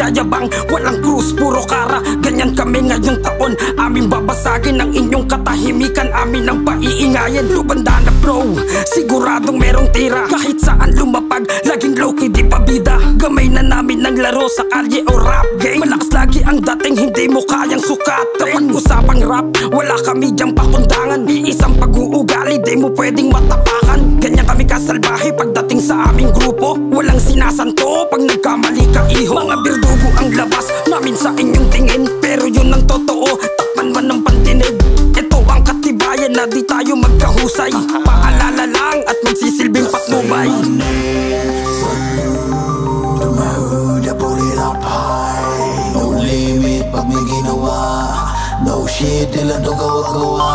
nagyayabang, walang krus, puro kara. Ganyan kami ngayong taon, aming babasagin ang inyong katahimikan, amin ang paiingayin. Lubanda na bro, siguradong merong tira. Kahit saan lumapag, laging low-key di pa bida. Gamay na namin ng laro sa kalye o rap game. Malakas lagi ang dating, hindi mo kayang sukatin. Kapag usapang rap, wala kami diyang pakundangan. Iisang pag-uugali, di mo pwedeng matapakan. Ganyan kami kasalbahe pagdating sa aming grupo. Walang sinasanto pag nagkamali ka iho. Mga birdugo ang labas namin sa inyong tingin, pero yun ang totoo, takpan man ng pantinig. Ito ang katibayan na di tayo magkahusay. Paalala lang at magsisilbing patnubay. No limit pag may ginawa, no shit, ilan to gawa-gawa.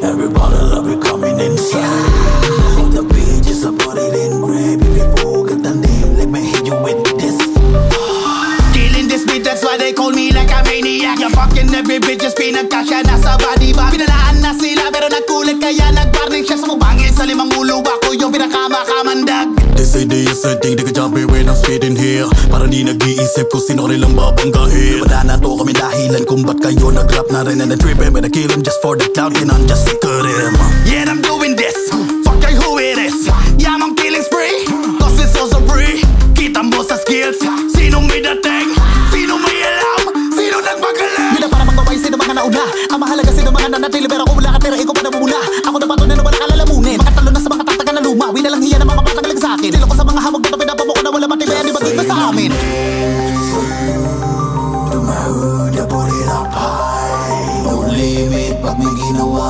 Everybody love it coming inside. The beat just put it in grab. If you forget the name, let me hit you with this. Killing this beat, that's why they call me like a maniac. You're fucking every bitch, just pinagkasya nasa body bag. Pinalaan na sila pero nagkulit kaya nag-warning siya sa mabangin. Sa limang ulo ako yung pinakamamandag. They say they is a thing, they can jump it when I'm speeding here. Parang di nag-iisip kung sino nilang babanggain. Lumada na to kami dahilan kung ba't kayo nag-rap na rin. And then trippin' when I kill him just for the clout, and I'm just sick of him. Yeah, I'm doing this, fuck ay who it is. Yeah, I'm killing spree, cause it's also free. Kita mo sa skills, sino may dating, sino may alam, sino nagpagaling. Hindi na para magbabay, sino mga nauna. Ang mahalaga sino mga nanatili, pero kung wala ka tira, ikaw pa namumuna. Ako na pato na wala ka lalamunin. Makatalo na sa mga tataga na luma, winalang hiya na mga patagaling sa akin. Silo ko sa mga hamog na pinapamo ko na wala matibayan, di magiging sa amin. Tumahuda, put it up high. No limit pag may ginawa,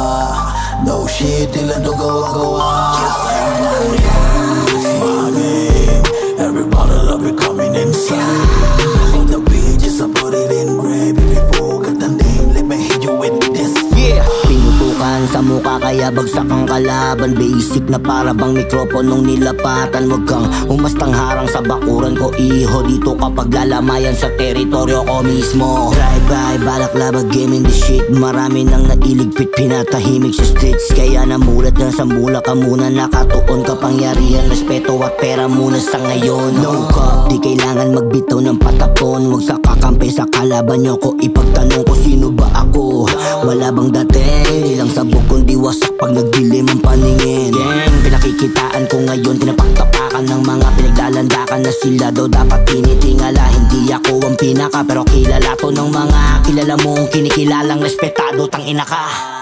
no shit, ilan to gawa-gawa. Everybody love it coming inside. The beat just put it in grab. If you forget the name, let me hit you with this. Yeah, pinutukan sa mukha kaya bagsak ang kalaban. Basic na para bang mikroponong nilapatan. Huwag kang umastang harang sa bakuran ko, iho. Dito kapag lalamayan sa teritoryo ko mismo. Drive-by, balaklava, game in the shit. Marami nang nailigpit, pinatahimik sa streets. Kaya namulat na sa mula ka muna. Nakatuon kapangyarihan, respeto at pera muna sa ngayon. No cop, di kailangan magbitaw ng patapon. Huwag sa kakampi sa kalaban nyo ko ipagtanong ko sino ba ako. Wala bang dating, di lang sabog kundi wasak pag nagdilim ang paningin. Gang, pinakikitaan ko ngayon, tinapaktapakan ng mga pinaglalandakan na sila daw dapat tinitingala. Hindi ako ang pinaka pero kilala to ng mga kilala mong kinikilalang respetado, tang ina ka.